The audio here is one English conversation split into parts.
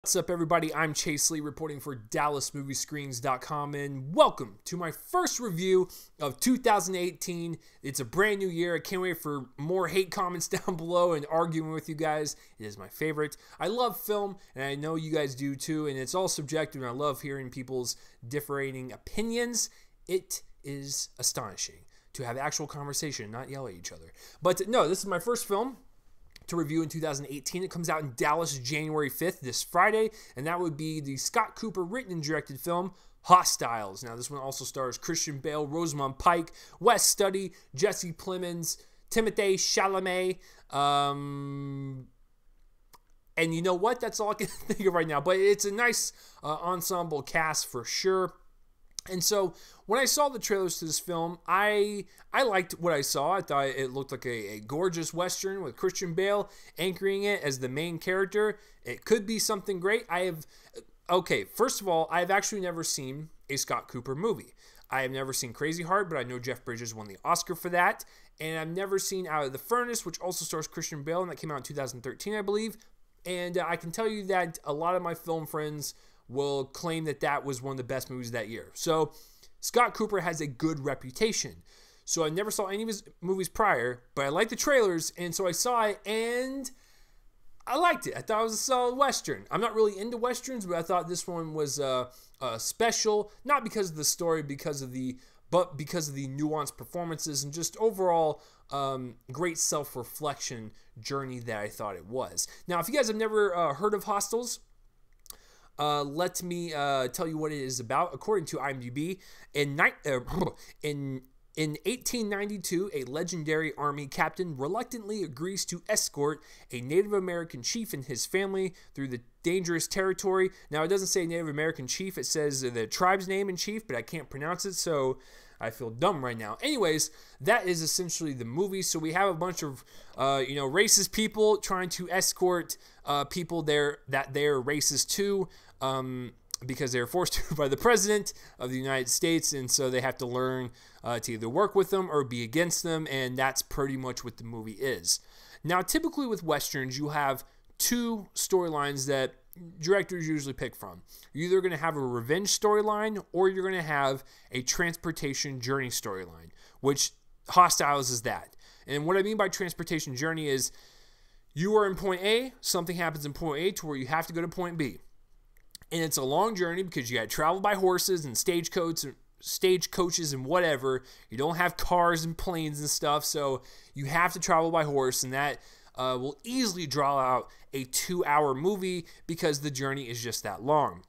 What's up, everybody? I'm Chase Lee reporting for DallasMovieScreens.com, and welcome to my first review of 2018. It's a brand new year. I can't wait for more hate comments down below and arguing with you guys. It is my favorite. I love film, and I know you guys do too, and it's all subjective, and I love hearing people's differing opinions. It is astonishing to have actual conversation, not yell at each other. But no, this is my first film to review in 2018. It comes out in Dallas January 5th, this Friday, and that would be the Scott Cooper written and directed film Hostiles. Now, this one also stars Christian Bale, Rosamund Pike, Wes Studi, Jesse Plemons, Timothée Chalamet, and you know what? That's all I can think of right now, but it's a nice ensemble cast for sure. And so when I saw the trailers to this film, I liked what I saw. I thought it looked like a gorgeous Western with Christian Bale anchoring it as the main character. It could be something great. First of all, I've actually never seen a Scott Cooper movie. I have never seen Crazy Heart, but I know Jeff Bridges won the Oscar for that. And I've never seen Out of the Furnace, which also stars Christian Bale, and that came out in 2013, I believe. And I can tell you that a lot of my film friends will claim that that was one of the best movies that year. So Scott Cooper has a good reputation. So I never saw any of his movies prior, but I liked the trailers, and so I saw it, and I liked it. I thought it was a solid Western. I'm not really into Westerns, but I thought this one was special, not because of the story, but because of the nuanced performances and just overall great self-reflection journey that I thought it was. Now, if you guys have never heard of Hostiles, let me tell you what it is about. According to IMDb, in 1892, a legendary army captain reluctantly agrees to escort a Native American chief and his family through the dangerous territory. Now, it doesn't say Native American chief. It says the tribe's name in chief, but I can't pronounce it, so I feel dumb right now. Anyways, that is essentially the movie. So we have a bunch of, racist people trying to escort people that they're racist to, because they're forced to by the president of the United States, and so they have to learn to either work with them or be against them, and that's pretty much what the movie is. Now, typically with Westerns, you have two storylines that directors usually pick from. You're either going to have a revenge storyline or you're going to have a transportation journey storyline, which Hostiles is that. And what I mean by transportation journey is you are in point A, something happens in point A to where you have to go to point B. And it's a long journey because you got to travel by horses and stagecoaches and whatever. You don't have cars and planes and stuff, so you have to travel by horse, and that will easily draw out a 2-hour movie because the journey is just that long.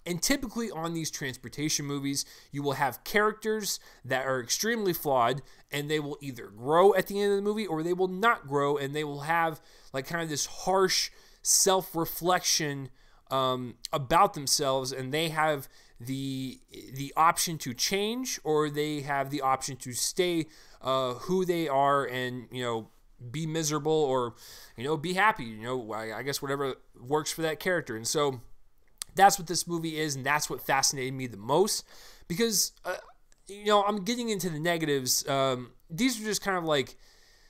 And typically on these transportation movies, you will have characters that are extremely flawed, and they will either grow at the end of the movie or they will not grow, and they will have like kind of this harsh self-reflection about themselves, and they have the option to change, or they have the option to stay who they are and, be miserable, or, be happy, I guess whatever works for that character. And so that's what this movie is, and that's what fascinated me the most, because, I'm getting into the negatives. These are just kind of like,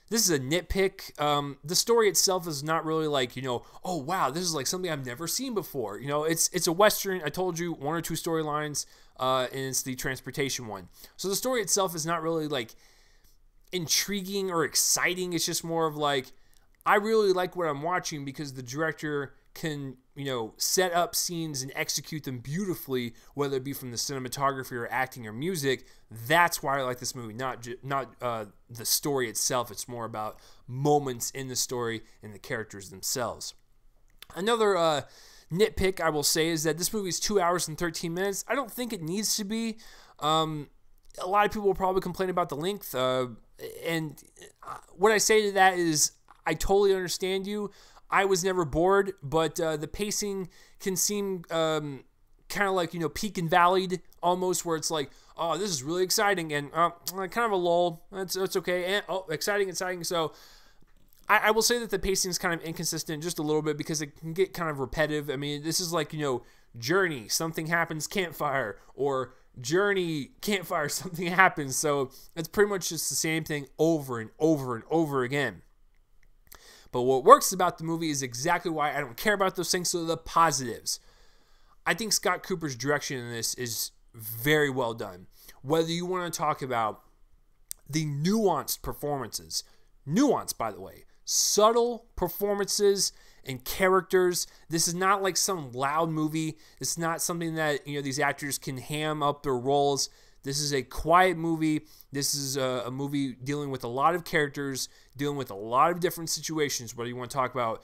this is a nitpick. The story itself is not really like, oh, wow, this is like something I've never seen before. It's a Western. I told you, one or two storylines, and it's the transportation one. So the story itself is not really like intriguing or exciting. It's just more of like, I really like what I'm watching because the director can, set up scenes and execute them beautifully, whether it be from the cinematography or acting or music. That's why I like this movie, not the story itself. It's more about moments in the story and the characters themselves. Another nitpick I will say is that this movie is 2 hours and 13 minutes. I don't think it needs to be. A lot of people will probably complain about the length, and what I say to that is I totally understand you. I was never bored, but the pacing can seem kind of like, peak and valleyed almost, where it's like, oh, this is really exciting, and kind of a lull. That's okay. And exciting. So I will say that the pacing is kind of inconsistent just a little bit because it can get kind of repetitive. I mean, this is like, journey, something happens, campfire, or journey, campfire, something happens. So it's pretty much just the same thing over and over and over again. But what works about the movie is exactly why I don't care about those things. So the positives. I think Scott Cooper's direction in this is very well done. Whether you want to talk about the nuanced performances, nuance, by the way, subtle performances and characters. This is not like some loud movie. This is not something that, these actors can ham up their roles. This is a quiet movie. This is a movie dealing with a lot of characters, dealing with a lot of different situations, whether you want to talk about,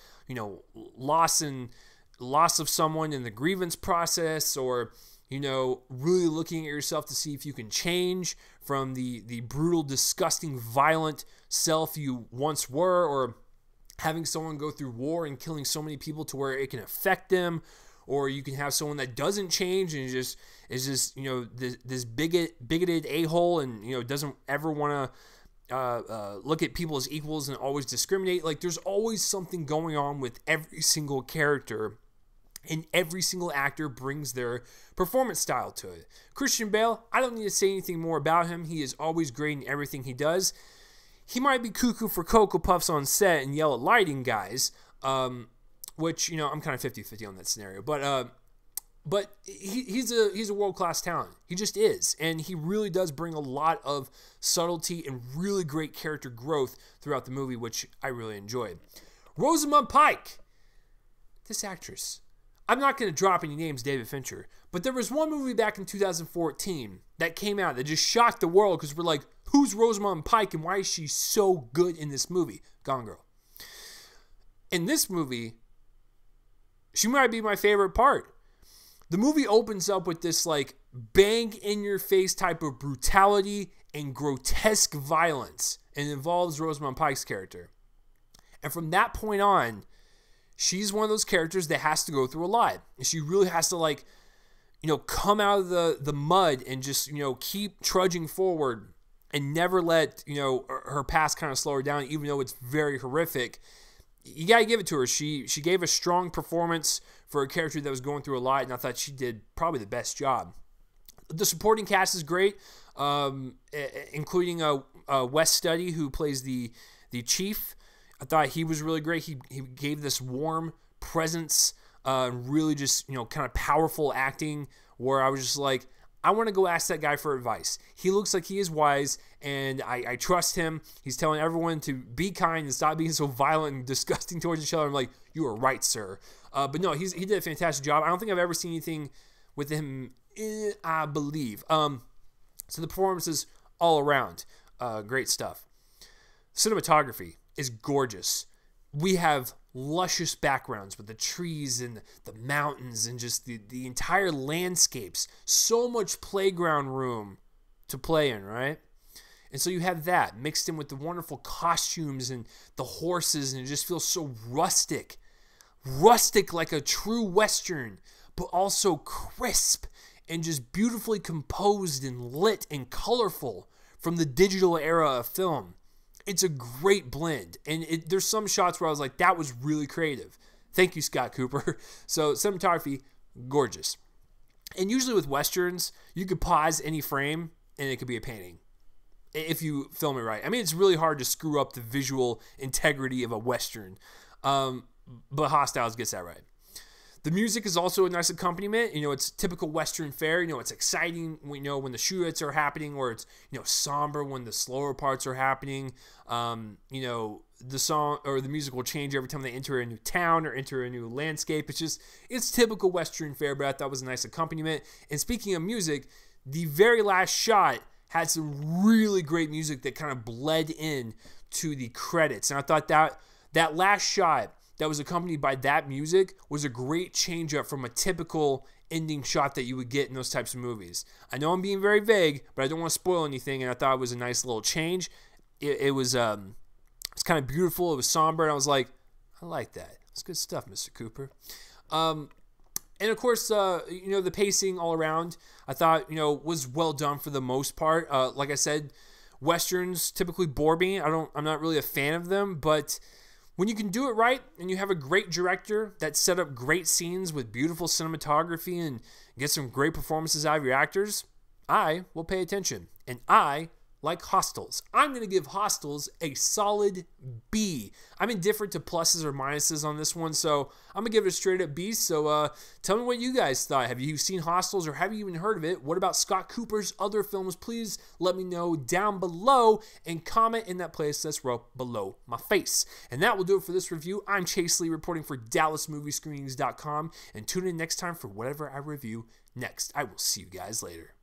loss of someone in the grievance process, or, really looking at yourself to see if you can change from the brutal, disgusting, violent self you once were, or having someone go through war and killing so many people to where it can affect them, or you can have someone that doesn't change and is just this bigoted a-hole and doesn't ever want to look at people as equals and always discriminate. Like, there's always something going on with every single character, and every single actor brings their performance style to it. Christian Bale, I don't need to say anything more about him. He is always great in everything he does. He might be cuckoo for Cocoa Puffs on set and yell at lighting guys, which, I'm kind of 50-50 on that scenario. But he's a world-class talent. He just is. And he really does bring a lot of subtlety and really great character growth throughout the movie, which I really enjoyed. Rosamund Pike. This actress. I'm not going to drop any names, David Fincher, but there was one movie back in 2014 that came out that just shocked the world because we're like, who's Rosamund Pike and why is she so good in this movie? Gone Girl. In this movie, she might be my favorite part. The movie opens up with this like bang in your face type of brutality and grotesque violence, and involves Rosamund Pike's character. And from that point on, she's one of those characters that has to go through a lot. And she really has to come out of the mud and just, keep trudging forward and never let, her past kind of slow her down, even though it's very horrific. You got to give it to her. She gave a strong performance for a character that was going through a lot, and I thought she did probably the best job. The supporting cast is great, including Wes Studi, who plays the chief. I thought he was really great. He gave this warm presence, really just, kind of powerful acting, where I was just like, I want to go ask that guy for advice. He looks like he is wise, and I trust him. He's telling everyone to be kind and stop being so violent and disgusting towards each other. I'm like, you are right, sir. But no, he did a fantastic job. I don't think I've ever seen anything with him, I believe. So the performances all around, great stuff. Cinematography is gorgeous. We have luscious backgrounds with the trees and the mountains and just the entire landscapes. So much playground room to play in, right? And so you have that mixed in with the wonderful costumes and the horses, and it just feels so rustic. Rustic like a true Western, but also crisp and just beautifully composed and lit and colorful from the digital era of film. It's a great blend, and there's some shots where I was like, that was really creative. Thank you, Scott Cooper. So cinematography, gorgeous. And usually with Westerns, you could pause any frame, and it could be a painting if you film it right. I mean, it's really hard to screw up the visual integrity of a Western, but Hostiles gets that right. The music is also a nice accompaniment. It's typical Western fare. It's exciting, when the shootouts are happening, or it's, somber when the slower parts are happening. The song or the music will change every time they enter a new town or enter a new landscape. It's typical Western fare, but I thought it was a nice accompaniment. And speaking of music, the very last shot had some really great music that kind of bled in to the credits. And I thought that last shot that was accompanied by that music was a great change up from a typical ending shot that you would get in those types of movies. I know I'm being very vague, but I don't want to spoil anything, and I thought it was a nice little change. It was kind of beautiful. It was somber, and I was like, I like that. It's good stuff, Mr. Cooper. And of course, the pacing all around, I thought, was well done for the most part. Like I said, Westerns typically bore me. I'm not really a fan of them, but when you can do it right and you have a great director that set up great scenes with beautiful cinematography and get some great performances out of your actors, I will pay attention, and I like Hostels. I'm going to give Hostels a solid B. I'm indifferent to pluses or minuses on this one, so I'm going to give it a straight up B. So tell me what you guys thought. Have you seen Hostels or have you even heard of it? What about Scott Cooper's other films? Please let me know down below and comment in that place that's right below my face. And that will do it for this review. I'm Chase Lee reporting for DallasMovieScreenings.com, and tune in next time for whatever I review next. I will see you guys later.